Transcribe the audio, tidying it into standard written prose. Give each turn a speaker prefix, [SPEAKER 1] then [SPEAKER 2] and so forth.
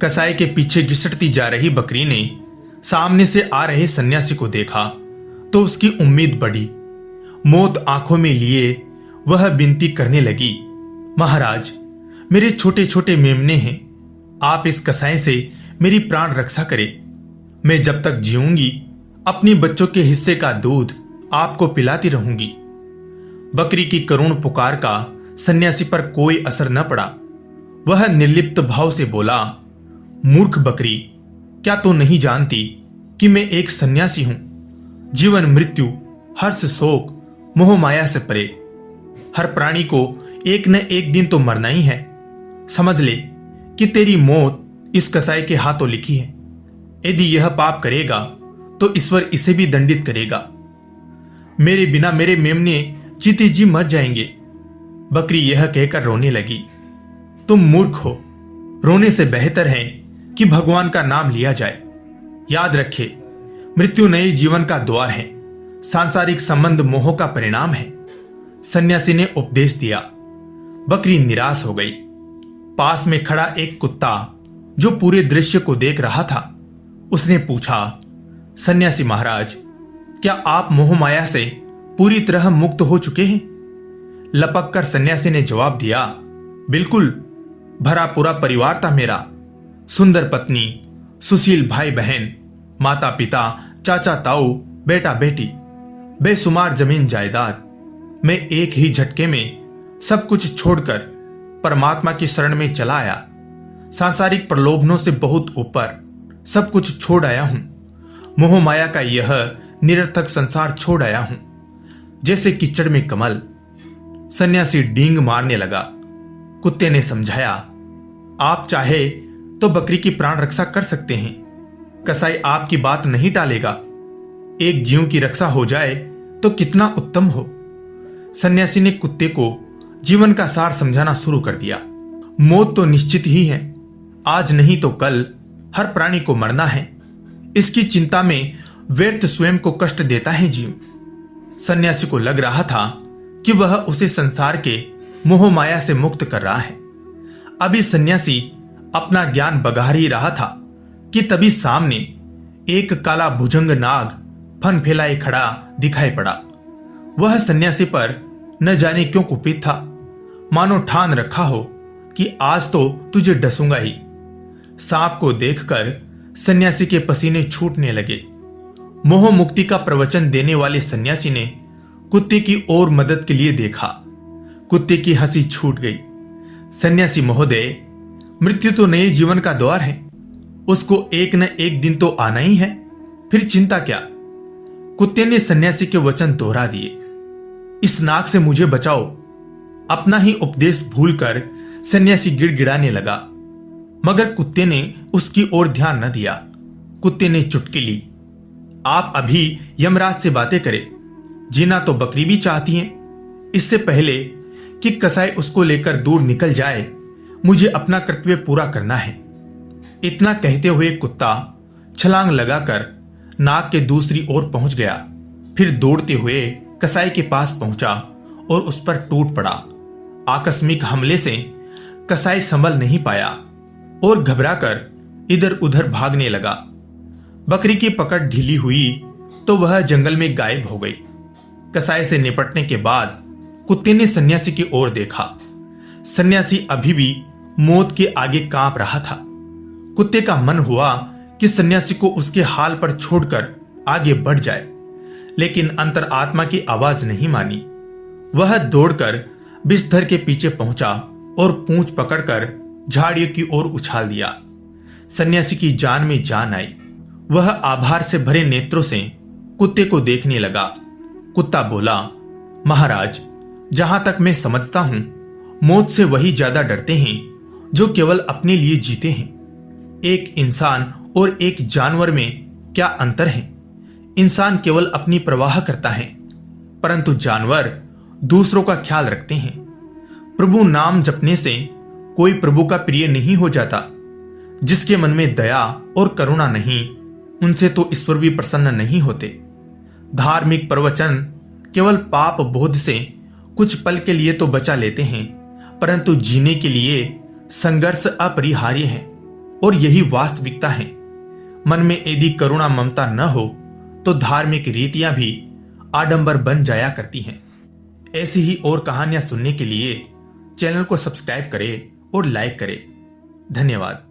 [SPEAKER 1] कसाई के पीछे घिसटती जा रही बकरी ने सामने से आ रहे सन्यासी को देखा तो उसकी उम्मीद बढ़ी। मौत आंखों में लिए वह विनती करने लगी, महाराज, मेरे छोटे छोटे मेमने हैं, आप इस कसाई से मेरी प्राण रक्षा करें। मैं जब तक जीऊंगी अपनी बच्चों के हिस्से का दूध आपको पिलाती रहूंगी। बकरी की करुण पुकार का सन्यासी पर कोई असर न पड़ा। वह निर्लिप्त भाव से बोला, मूर्ख बकरी, क्या तू नहीं जानती कि मैं एक सन्यासी हूं? जीवन मृत्यु, हर्ष शोक, मोह माया से परे। हर प्राणी को एक न एक दिन तो मरना ही है। समझ ले कि तेरी मौत इस कसाई के हाथों लिखी है। यदि यह पाप करेगा तो ईश्वर इसे भी दंडित करेगा। मेरे बिना मेरे मेमने जीते जी मर जाएंगे। बकरी यह कहकर रोने लगी। तुम मूर्ख हो, रोने से बेहतर है कि भगवान का नाम लिया जाए। याद रखे, मृत्यु नए जीवन का द्वार है, सांसारिक संबंध मोह का परिणाम है। सन्यासी ने उपदेश दिया। बकरी निराश हो गई। पास में खड़ा एक कुत्ता जो पूरे दृश्य को देख रहा था, उसने पूछा, सन्यासी महाराज, क्या आप मोह माया से पूरी तरह मुक्त हो चुके हैं? लपक कर सन्यासी ने जवाब दिया, बिल्कुल, भरा पूरा परिवार था मेरा। सुंदर पत्नी, सुशील भाई बहन, माता पिता, चाचा ताऊ, बेटा बेटी, बेशुमार जमीन जायदाद। मैं एक ही झटके में सब कुछ छोड़कर परमात्मा की शरण में चला आया। सांसारिक प्रलोभनों से बहुत ऊपर सब कुछ छोड़ आया हूं। मोह माया का यह निरर्थक संसार छोड़ आया हूं, जैसे कीचड़ में कमल। सन्यासी डींग मारने लगा। कुत्ते ने समझाया, आप चाहे तो बकरी की प्राण रक्षा कर सकते हैं। कसाई आपकी बात नहीं टालेगा। एक जीव की रक्षा हो जाए तो कितना उत्तम हो। सन्यासी ने कुत्ते को जीवन का सार समझाना शुरू कर दिया। मौत तो निश्चित ही है, आज नहीं तो कल हर प्राणी को मरना है। इसकी चिंता में व्यर्थ स्वयं को कष्ट देता है जीव। सन्यासी को लग रहा था कि वह उसे संसार के मोह माया से मुक्त कर रहा है। अभी सन्यासी अपना ज्ञान बघार ही रहा था कि तभी सामने एक काला भुजंग नाग फन फैलाए खड़ा दिखाई पड़ा। वह सन्यासी पर न जाने क्यों कुपित था, मानो ठान रखा हो कि आज तो तुझे डसूंगा ही। सांप को देखकर सन्यासी के पसीने छूटने लगे। मोह मुक्ति का प्रवचन देने वाले सन्यासी ने कुत्ते की ओर मदद के लिए देखा। कुत्ते की हंसी छूट गई। सन्यासी महोदय, मृत्यु तो नए जीवन का द्वार है, उसको एक न एक दिन तो आना ही है, फिर चिंता क्या? कुत्ते ने सन्यासी के वचन दोहरा दिए। इस नाग से मुझे बचाओ। अपना ही उपदेश भूलकर सन्यासी गिड़गिड़ाने लगा, मगर कुत्ते ने उसकी ओर ध्यान न दिया। कुत्ते ने चुटकी ली, आप अभी यमराज से बातें करें। जीना तो बकरी भी चाहती है। इससे पहले कि कसाई उसको लेकर दूर निकल जाए, मुझे अपना कर्तव्य पूरा करना है। इतना कहते हुए कुत्ता छलांग लगाकर नाग के दूसरी ओर पहुंच गया। फिर दौड़ते हुए कसाई के पास पहुंचा और उस पर टूट पड़ा। आकस्मिक हमले से कसाई संभल नहीं पाया और घबराकर इधर उधर भागने लगा। बकरी की पकड़ ढीली हुई तो वह जंगल में गायब हो गई। कसाई से निपटने के बाद कुत्ते ने सन्यासी की ओर देखा। सन्यासी अभी भी मौत के आगे कांप रहा था। कुत्ते का मन हुआ कि सन्यासी को उसके हाल पर छोड़कर आगे बढ़ जाए, लेकिन अंतर आत्मा की आवाज नहीं मानी। वह दौड़कर बिस्तर के पीछे पहुंचा और पूंछ पकड़कर झाड़ियों की ओर उछाल दिया। सन्यासी की जान में जान आई। वह आभार से भरे नेत्रों से कुत्ते को देखने लगा। कुत्ता बोला, महाराज, जहां तक मैं समझता हूं, मौत से वही ज्यादा डरते हैं जो केवल अपने लिए जीते हैं। एक इंसान और एक जानवर में क्या अंतर है? इंसान केवल अपनी परवाह करता है, परंतु जानवर दूसरों का ख्याल रखते हैं। प्रभु नाम जपने से कोई प्रभु का प्रिय नहीं हो जाता। जिसके मन में दया और करुणा नहीं, उनसे तो ईश्वर भी प्रसन्न नहीं होते। धार्मिक प्रवचन केवल पाप बोध से कुछ पल के लिए तो बचा लेते हैं, परंतु जीने के लिए संघर्ष अपरिहार्य है। और यही वास्तविकता है। मन में यदि करुणा ममता न हो तो धार्मिक रीतियां भी आडंबर बन जाया करती हैं। ऐसी ही और कहानियां सुनने के लिए चैनल को सब्सक्राइब करें और लाइक करें। धन्यवाद।